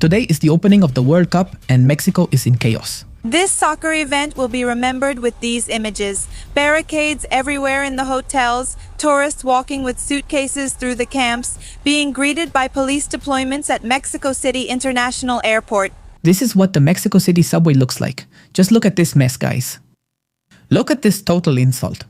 Today is the opening of the World Cup and Mexico is in chaos. This soccer event will be remembered with these images. Barricades everywhere in the hotels, tourists walking with suitcases through the camps, being greeted by police deployments at Mexico City International Airport. This is what the Mexico City subway looks like. Just look at this mess, guys. Look at this total insult.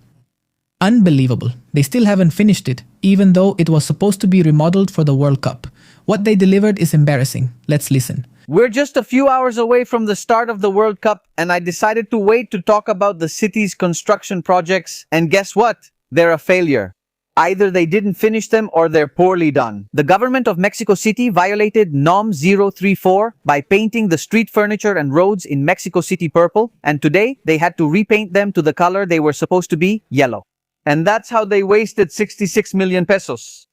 Unbelievable. They still haven't finished it, even though it was supposed to be remodeled for the World Cup. What they delivered is embarrassing. Let's listen. We're just a few hours away from the start of the World Cup, and I decided to wait to talk about the city's construction projects, and guess what? They're a failure. Either they didn't finish them or they're poorly done. The government of Mexico City violated NOM 034 by painting the street furniture and roads in Mexico City purple, and today they had to repaint them to the color they were supposed to be, yellow. And that's how they wasted 66 million pesos.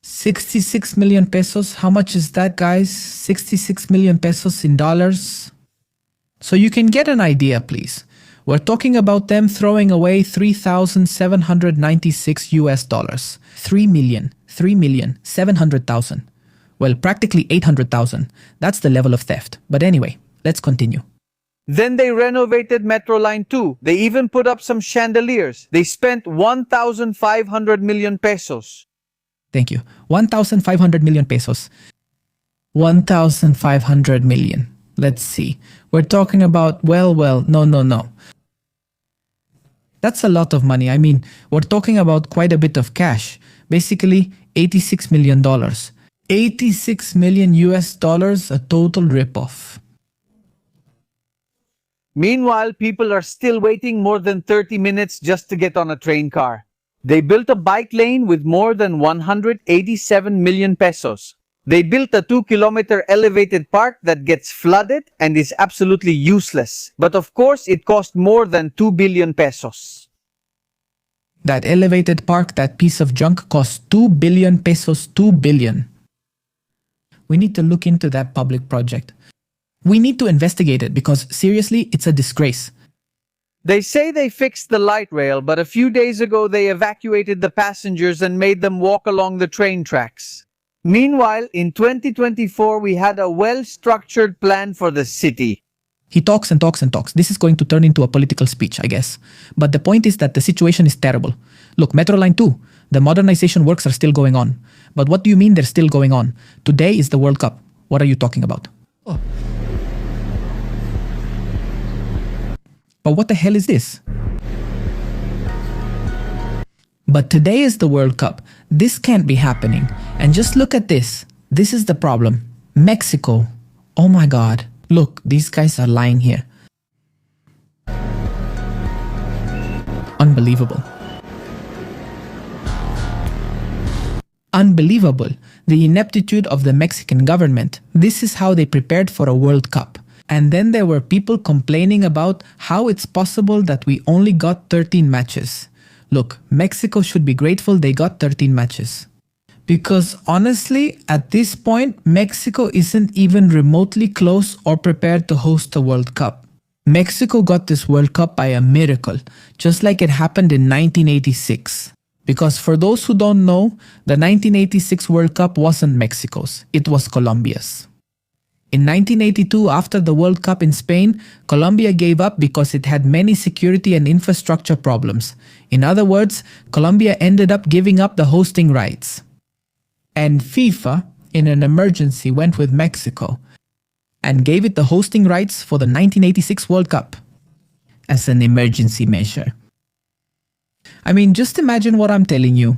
66 million pesos? How much is that, guys? 66 million pesos in dollars? So you can get an idea, please. We're talking about them throwing away 3,796 US dollars. 3,700,000. Well, practically 800,000. That's the level of theft. But anyway, let's continue. Then they renovated Metro Line 2. They even put up some chandeliers. They spent 1,500 million pesos. Thank you. 1,500 million pesos. 1,500 million. Let's see. We're talking about, no. That's a lot of money. I mean, we're talking about quite a bit of cash. Basically, $86 million. 86 million US dollars, a total ripoff. Meanwhile, people are still waiting more than 30 minutes just to get on a train car. They built a bike lane with more than 187 million pesos. They built a 2-kilometer elevated park that gets flooded and is absolutely useless. But of course, it cost more than 2 billion pesos. That elevated park, that piece of junk, cost 2 billion pesos. 2 billion. We need to look into that public project. We need to investigate it because, seriously, it's a disgrace. They say they fixed the light rail, but a few days ago they evacuated the passengers and made them walk along the train tracks. Meanwhile, in 2024, we had a well-structured plan for the city. He talks and talks and talks. This is going to turn into a political speech, I guess. But the point is that the situation is terrible. Look, Metro Line 2, the modernization works are still going on. But what do you mean they're still going on? Today is the World Cup. What are you talking about? Oh. But what the hell is this? But today is the World Cup. This can't be happening. And just look at this. This is the problem. Mexico. Oh my God. Look, these guys are lying here. Unbelievable. Unbelievable. The ineptitude of the Mexican government. This is how they prepared for a World Cup. And then there were people complaining about how it's possible that we only got 13 matches. Look, Mexico should be grateful they got 13 matches. Because honestly, at this point, Mexico isn't even remotely close or prepared to host a World Cup. Mexico got this World Cup by a miracle, just like it happened in 1986. Because for those who don't know, the 1986 World Cup wasn't Mexico's, it was Colombia's. In 1982, after the World Cup in Spain, Colombia gave up because it had many security and infrastructure problems. In other words, Colombia ended up giving up the hosting rights. And FIFA, in an emergency, went with Mexico and gave it the hosting rights for the 1986 World Cup as an emergency measure. I mean, just imagine what I'm telling you.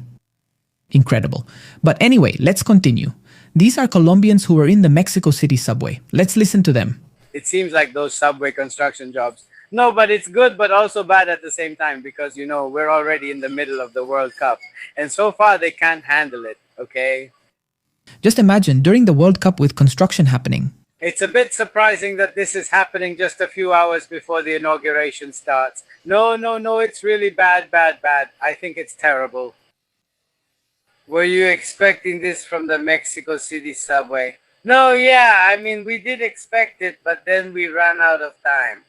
Incredible. But anyway, let's continue. These are Colombians who were in the Mexico City subway. Let's listen to them. It seems like those subway construction jobs. No, but it's good, but also bad at the same time because, you know, we're already in the middle of the World Cup. And so far, they can't handle it, okay? Just imagine, during the World Cup with construction happening. It's a bit surprising that this is happening just a few hours before the inauguration starts. No, it's really bad. I think it's terrible. Were you expecting this from the Mexico City subway? No, yeah, I mean, we did expect it, but then we ran out of time.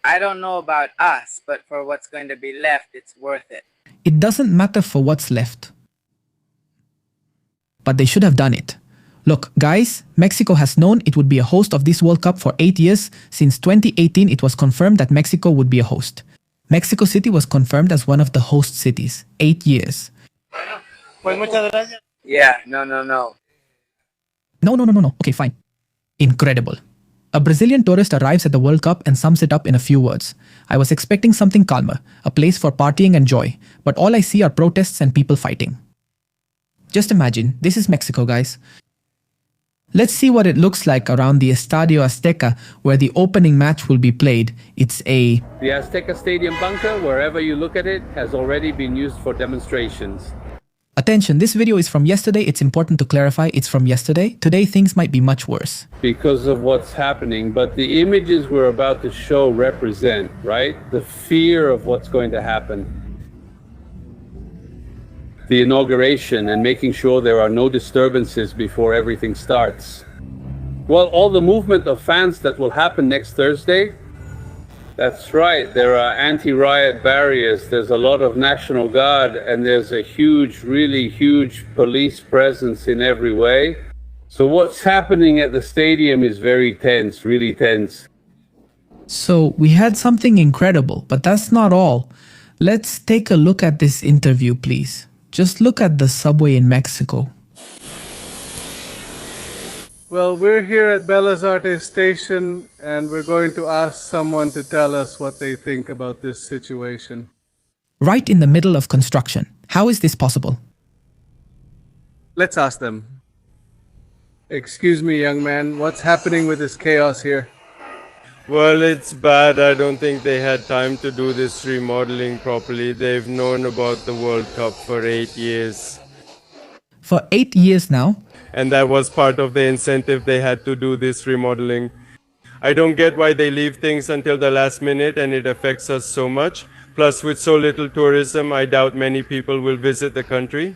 I don't know about us, but for what's going to be left, it's worth it. It doesn't matter for what's left. But they should have done it. Look, guys, Mexico has known it would be a host of this World Cup for 8 years. Since 2018, it was confirmed that Mexico would be a host. Mexico City was confirmed as one of the host cities. 8 years. Yeah, no. No. Okay, fine. Incredible. A Brazilian tourist arrives at the World Cup and sums it up in a few words. I was expecting something calmer, a place for partying and joy, but all I see are protests and people fighting. Just imagine, this is Mexico, guys. Let's see what it looks like around the Estadio Azteca, where the opening match will be played. It's a... The Azteca Stadium bunker, wherever you look at it, has already been used for demonstrations. Attention, this video is from yesterday. It's important to clarify it's from yesterday. Today, things might be much worse. Because of what's happening, but the images we're about to show represent, right? The fear of what's going to happen. The inauguration and making sure there are no disturbances before everything starts. Well, all the movement of fans that will happen next Thursday, that's right, there are anti-riot barriers, there's a lot of National Guard, and there's a huge, really huge police presence in every way. So what's happening at the stadium is very tense, really tense. So we had something incredible, but that's not all. Let's take a look at this interview, please. Just look at the subway in Mexico. Well, we're here at Bellas Artes Station, and we're going to ask someone to tell us what they think about this situation. Right in the middle of construction. How is this possible? Let's ask them. Excuse me, young man, what's happening with this chaos here? Well, it's bad. I don't think they had time to do this remodeling properly. They've known about the World Cup for 8 years. For 8 years now? And that was part of the incentive. They had to do this remodeling. I don't get why they leave things until the last minute and it affects us so much. Plus, with so little tourism, I doubt many people will visit the country.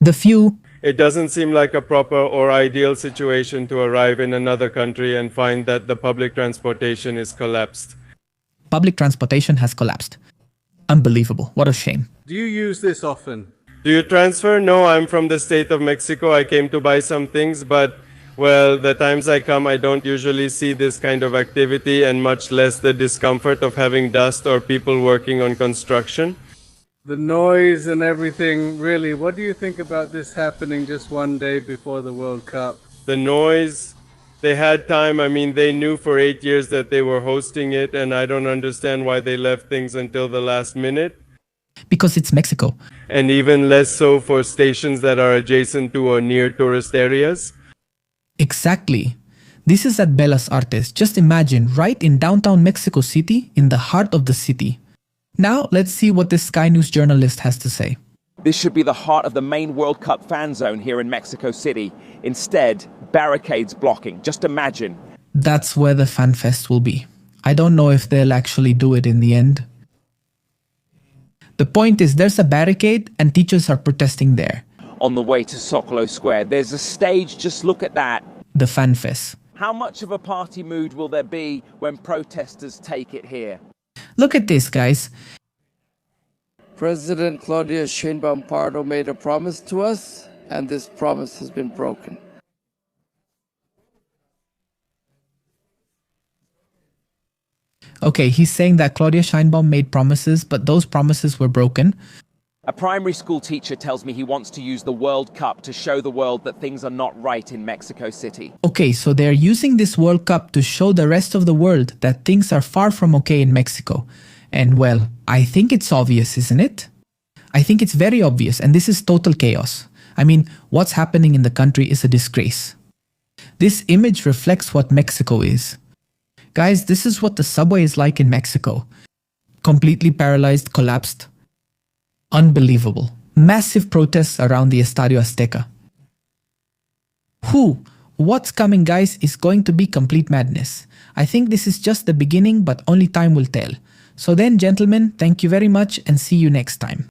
The few... It doesn't seem like a proper or ideal situation to arrive in another country and find that the public transportation is collapsed. Public transportation has collapsed. Unbelievable. What a shame. Do you use this often? Do you transfer? No, I'm from the state of Mexico. I came to buy some things, but, well, the times I come, I don't usually see this kind of activity and much less the discomfort of having dust or people working on construction. The noise and everything, really, what do you think about this happening just one day before the World Cup? The noise, they had time. I mean, they knew for 8 years that they were hosting it, and I don't understand why they left things until the last minute. Because it's Mexico. And even less so for stations that are adjacent to or near tourist areas. Exactly. This is at Bellas Artes. Just imagine, right in downtown Mexico City, in the heart of the city. Now, let's see what this Sky News journalist has to say. This should be the heart of the main World Cup fan zone here in Mexico City. Instead, barricades blocking. Just imagine. That's where the fan fest will be. I don't know if they'll actually do it in the end. The point is, there's a barricade and teachers are protesting there. On the way to Zocalo Square, there's a stage. Just look at that. The fan fest. How much of a party mood will there be when protesters take it here? Look at this, guys. President Claudia Sheinbaum Pardo made a promise to us, and this promise has been broken. Okay, he's saying that Claudia Sheinbaum made promises, but those promises were broken. A primary school teacher tells me he wants to use the World Cup to show the world that things are not right in Mexico City. Okay, so they're using this World Cup to show the rest of the world that things are far from okay in Mexico. And well, I think it's obvious, isn't it? I think it's very obvious, and this is total chaos. I mean, what's happening in the country is a disgrace. This image reflects what Mexico is. Guys, this is what the subway is like in Mexico. Completely paralyzed, collapsed. Unbelievable. Massive protests around the Estadio Azteca. What's coming, guys, is going to be complete madness. I think this is just the beginning, but only time will tell. So then, gentlemen, thank you very much and see you next time.